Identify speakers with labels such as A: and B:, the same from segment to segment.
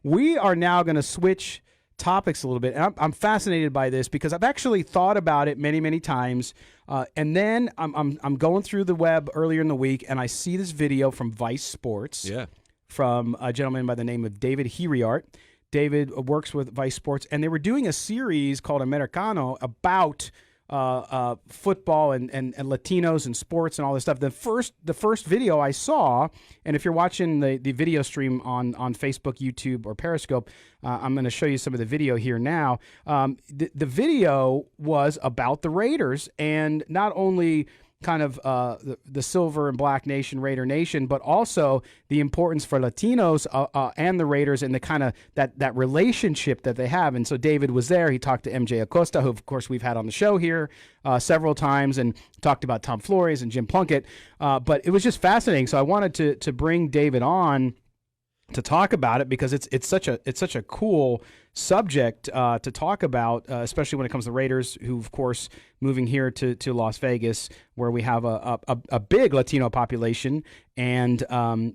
A: we are now going to switch topics a little bit. And I'm fascinated by this because I've actually thought about it many, many times. And then I'm going through the web earlier in the week, and I see this video from Vice Sports from a gentleman by the name of David Hiriart. David works with Vice Sports, and they were doing a series called Americano about football and Latinos and sports and all this stuff. The first video I saw, and if you're watching the video stream on Facebook, YouTube, or Periscope, I'm going to show you some of the video here now. The video was about the Raiders, and not only kind of the Silver and Black Nation, Raider Nation, but also the importance for Latinos and the Raiders and the kind of that relationship that they have. And so David was there. He talked to MJ Acosta, who, of course, we've had on the show here several times, and talked about Tom Flores and Jim Plunkett. But it was just fascinating. So I wanted to bring David on to talk about it because it's such a cool subject to talk about, especially when it comes to Raiders, who, of course, moving here to Las Vegas, where we have a big Latino population. And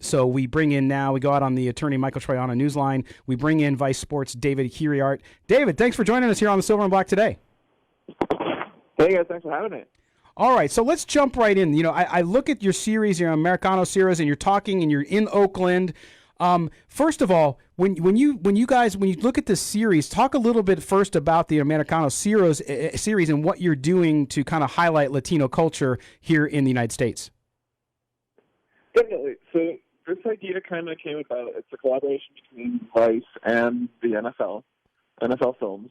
A: so we bring in now, we go out on the attorney Michael Troiano Newsline. We bring in Vice Sports David Hiriart. David, thanks for joining us here on the Silver and Black today.
B: Hey, guys, thanks for having me.
A: All right, so let's jump right in. You know, I look at your series, your Americano Series, and you're talking, and you're in Oakland. First of all, when you look at this series, talk a little bit first about the Americano Series and what you're doing to kind of highlight Latino culture here in the United States.
B: Definitely. So this idea kind of came about. It's a collaboration between Vice and the NFL Films.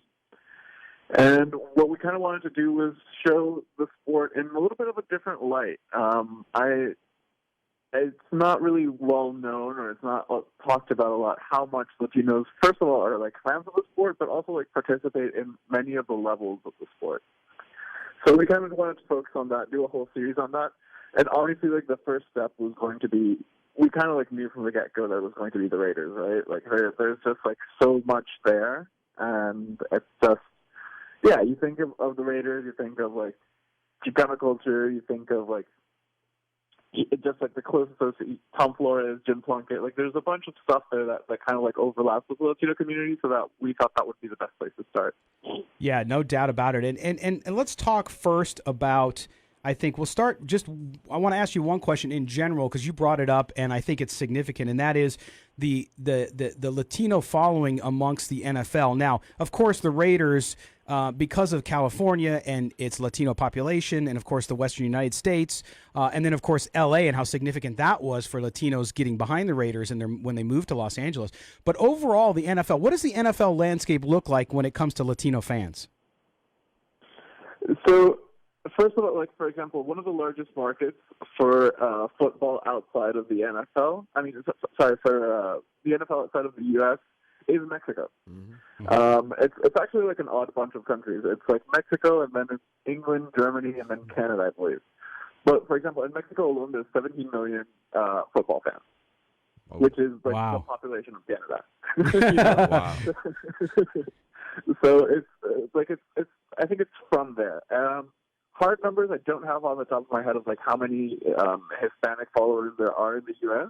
B: And what we kind of wanted to do was show the sport in a little bit of a different light. It's not really well known, or it's not talked about a lot, how much Latinos, first of all, are like fans of the sport, but also like participate in many of the levels of the sport. So we kind of wanted to focus on that, do a whole series on that. And obviously, like, the first step was going to be, we kind of like knew from the get-go that it was going to be the Raiders, right? Like, there's just like so much there, and it's just, yeah, you think of the Raiders, you think of like Chicano culture, you think of like just like the close associate, Tom Flores, Jim Plunkett. Like, there's a bunch of stuff there that kind of like overlaps with the Latino community, so that we thought that would be the best place to start.
A: Yeah, no doubt about it. And let's talk first about, I think we'll start I want to ask you one question in general, because you brought it up, and I think it's significant, and that is the Latino following amongst the NFL. Now, of course, the Raiders, because of California and its Latino population, and of course the Western United States, and then of course LA and how significant that was for Latinos getting behind the Raiders and when they moved to Los Angeles. But overall, the NFL, what does the NFL landscape look like when it comes to Latino fans?
B: So, first of all, like, for example, one of the largest markets for football outside of the NFL, for the NFL outside of the U.S., is Mexico. Mm-hmm. It's actually like an odd bunch of countries. It's like Mexico, and then it's England, Germany, and then Canada, I believe. But, for example, in Mexico alone, there's 17 million football fans, which is like the population of Canada.
A: Wow.
B: So it's I think it's from there. Hard numbers I don't have on the top of my head of like how many Hispanic followers there are in the U.S.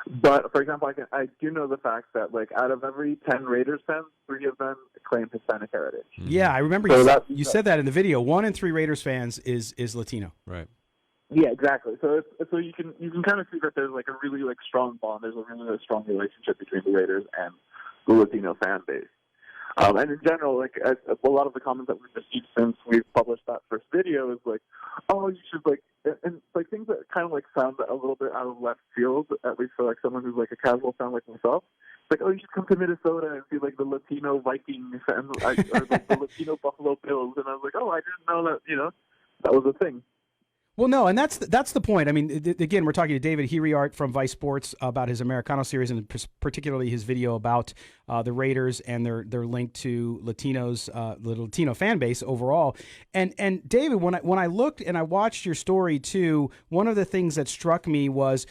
B: But, for example, I do know the fact that, like, out of every 10 Raiders fans, 3 of them claim Hispanic heritage.
A: Yeah, I remember you said that in the video. 1 in 3 Raiders fans is Latino.
C: Right.
B: Yeah, exactly. So you can kind of see that there's like a really like strong bond. There's a really strong relationship between the Raiders and the Latino fan base. And in general, like, a lot of the comments that we've received since we've published that first video is like, oh, you should, like, and like things that kind of like sound a little bit out of left field, at least for like someone who's like a casual fan like myself. It's like, oh, you should come to Minnesota and see like the Latino Vikings and or like the Latino Buffalo Bills. And I was like, oh, I didn't know that, that was a thing.
A: Well, no, and that's the point. I mean, again, we're talking to David Hiriart from Vice Sports about his Americano series, and particularly his video about the Raiders and their link to Latinos, the Latino fan base overall. And David, when I looked and I watched your story too, one of the things that struck me was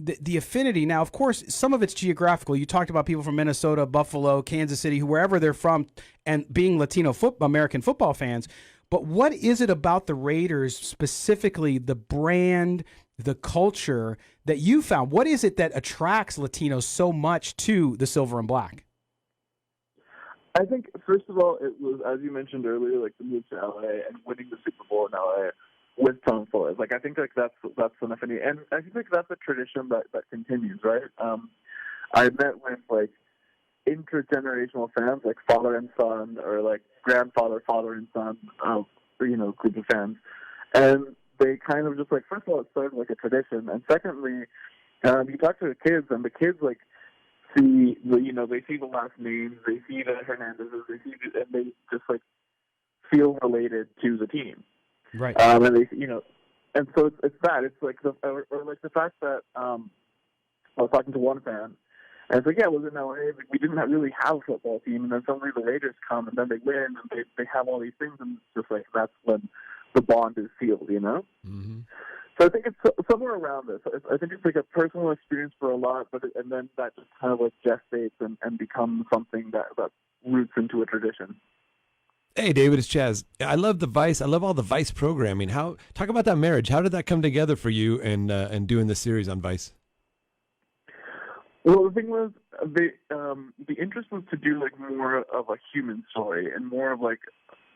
A: the affinity. Now, of course, some of it's geographical. You talked about people from Minnesota, Buffalo, Kansas City, wherever they're from, and being Latino American football fans. But what is it about the Raiders, specifically the brand the culture that you found. What is it that attracts Latinos so much to the silver and black?
B: I think, first of all, it was, as you mentioned earlier, like the move to LA and winning the Super Bowl in LA with Tom Flores. Like, I think like that's an affinity, and I think like that's a tradition that continues, right? I met with like intergenerational fans, like father and son, or like grandfather, father and son, group of fans, and they kind of just like, first of all, it started like a tradition, and secondly, you talk to the kids, and the kids like see they see the last names, they see the Hernandezes, and they just like feel related to the team,
A: right?
B: And they, and so it's that. It's like or like the fact that I was talking to one fan, and it's like, yeah, it was in LA. Like, we didn't really have a football team, and then suddenly the Raiders come, and then they win, and they have all these things, and it's just like that's when the bond is sealed,
A: Mm-hmm.
B: So I think it's somewhere around this. I think it's like a personal experience for a lot, and then that just kind of like gestates and becomes something that roots into a tradition.
C: Hey, David, it's Chaz. I love the Vice. I love all the Vice programming. Talk about that marriage. How did that come together for you and doing this series on Vice?
B: Well, the thing was, the interest was to do like more of a human story and more of like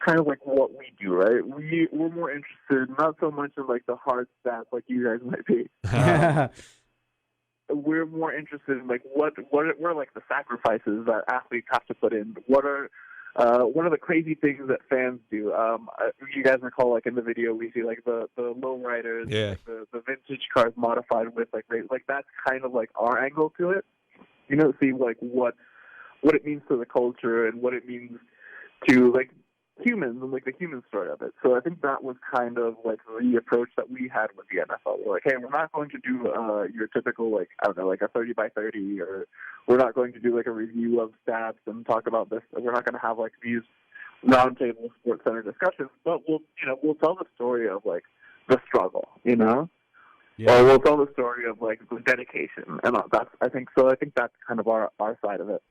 B: kind of like what we do, right? We're more interested, not so much in like the hard stats like you guys might be. We're more interested in like what are like the sacrifices that athletes have to put in. What are the crazy things that fans do? You guys recall, like in the video, we see like the lowriders,
C: yeah,
B: like the vintage cars modified with like that's kind of like our angle to it. See like what it means to the culture and what it means to like humans and like the human story of it. So I think that was kind of like the approach that we had with the NFL. We're like, hey, we're not going to do your typical like, I don't know, like a 30 by 30, or we're not going to do like a review of stats and talk about this. We're not going to have like these roundtable sports center discussions, but we'll tell the story of like the struggle,
A: Yeah.
B: Or we'll tell the story of like the dedication, and I think that's kind of our side of it.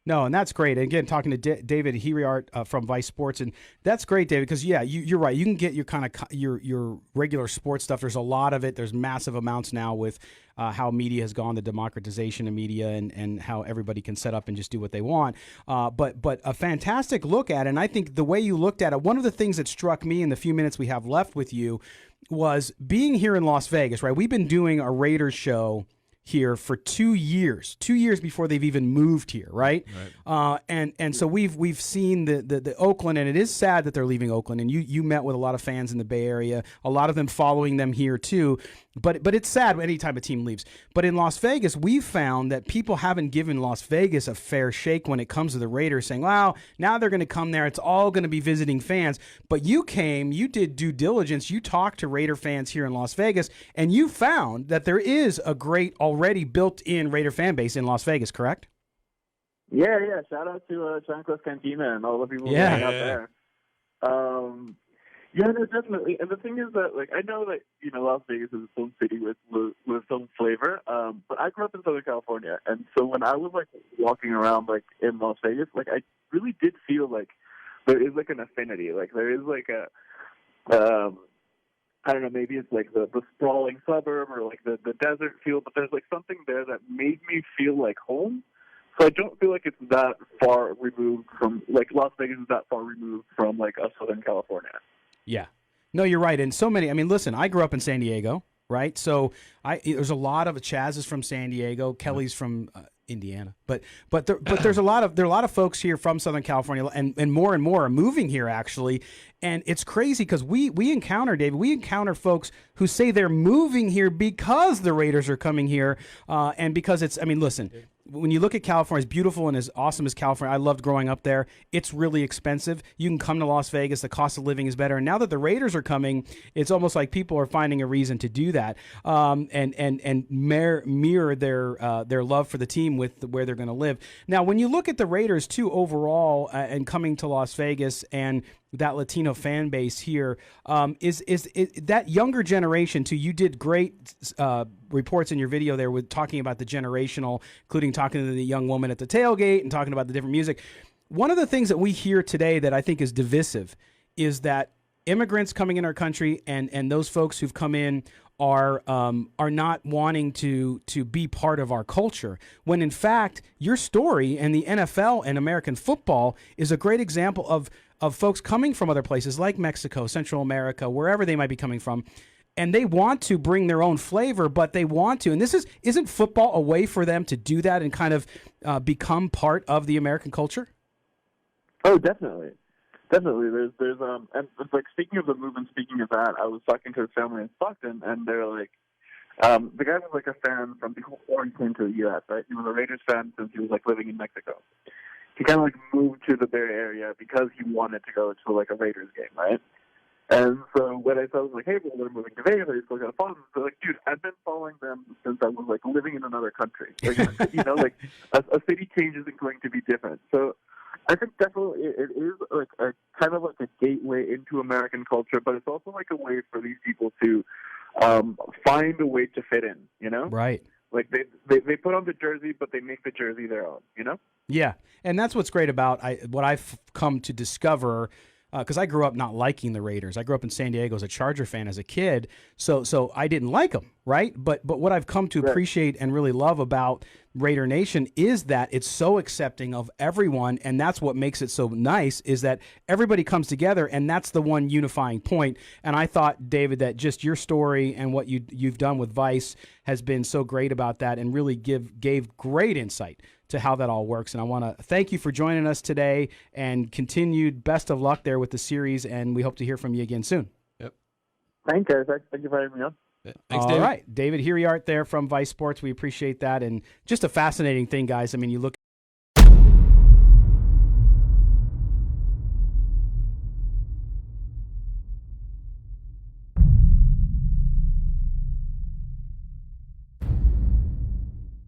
A: No, and that's great. And again, talking to David Hiriart from Vice Sports, and that's great, David, because you're right. You can get your kind of your regular sports stuff. There's a lot of it. There's massive amounts now with how media has gone, the democratization of media, and how everybody can set up and just do what they want. But a fantastic look at it. And I think the way you looked at it, one of the things that struck me in the few minutes we have left with you was being here in Las Vegas. Right, we've been doing a Raiders show here for 2 years before they've even moved here, right? And so we've seen the Oakland, and it is sad that they're leaving Oakland. And you met with a lot of fans in the Bay Area, a lot of them following them here too. But it's sad anytime a team leaves. But in Las Vegas, we've found that people haven't given Las Vegas a fair shake when it comes to the Raiders, saying, wow, now they're going to come there. It's all going to be visiting fans. But you came, you did due diligence. You talked to Raider fans here in Las Vegas, and you found that there is a great already built-in Raider fan base in Las Vegas, correct?
B: Yeah. Shout out to Chanclas Cantina and all the people out there. Yeah, no, definitely. And the thing is that, like, I know that Las Vegas is its own city with its own flavor. But I grew up in Southern California, and so when I was like walking around like in Las Vegas, like I really did feel like there is like an affinity. Like there is like a I don't know, maybe it's like the sprawling suburb or like the desert feel, but there's like something there that made me feel like home. So I don't feel like it's that far removed from, like, Las Vegas is that far removed from like a Southern California.
A: Yeah. No, you're right. And so many, I mean, listen, I grew up in San Diego, right? So there's a lot of, Chaz is from San Diego, Kelly's from Indiana, but there's a lot of folks here from Southern California, and more are moving here actually, and it's crazy because we encounter folks who say they're moving here because the Raiders are coming here, and because it's, I mean, listen, when you look at California, as beautiful and as awesome as California, I loved growing up there. It's really expensive. You can come to Las Vegas. The cost of living is better. And now that the Raiders are coming, it's almost like people are finding a reason to do that, and mirror their love for the team with where they're going to live. Now, when you look at the Raiders too overall, and coming to Las Vegas and that Latino fan base here, is that younger generation too. You did great reports in your video there with talking about the generational, including talking to the young woman at the tailgate and talking about the different music. One of the things that we hear today that I think is divisive is that immigrants coming in our country and those folks who've come in are not wanting to be part of our culture, when in fact your story and the NFL and American football is a great example of folks coming from other places like Mexico, Central America, wherever they might be coming from, and they want to bring their own flavor, but they want to, and isn't football a way for them to do that and kind of become part of the American culture?
B: Oh, definitely. Definitely. There's and it's like, speaking of the movement, speaking of that, I was talking to a family in Stockton, and they're like, the guy was like a fan from before he came to the U.S., right? He was a Raiders fan since he was like living in Mexico. He kind of like moved to the Bay Area because he wanted to go to like a Raiders game, right? And so when I was like, hey, well, they're moving to Vegas, are you still going to follow them? They're like, dude, I've been following them since I was like living in another country. Like, like a city change isn't going to be different. So I think definitely it is like a kind of like a gateway into American culture, but it's also like a way for these people to find a way to fit in,
A: Right.
B: Like they put on the jersey, but they make the jersey their own,
A: Yeah, and that's what's great about what I've come to discover, because I grew up not liking the Raiders. I grew up in San Diego as a Charger fan as a kid, so I didn't like them, right? But what I've come to appreciate and really love about Raider Nation is that it's so accepting of everyone, and that's what makes it so nice, is that everybody comes together, and that's the one unifying point. And I thought, David, that just your story and what you've done with Vice has been so great about that, and really gave great insight to how that all works. And I want to thank you for joining us today, and continued best of luck there with the series, and we hope to hear from you again soon.
C: Yep.
B: Thank you. Thank you for having me on.
C: Thanks,
A: All
C: David.
A: right. David Hiriart there from Vice Sports. We appreciate that. And just a fascinating thing, guys. I mean, you look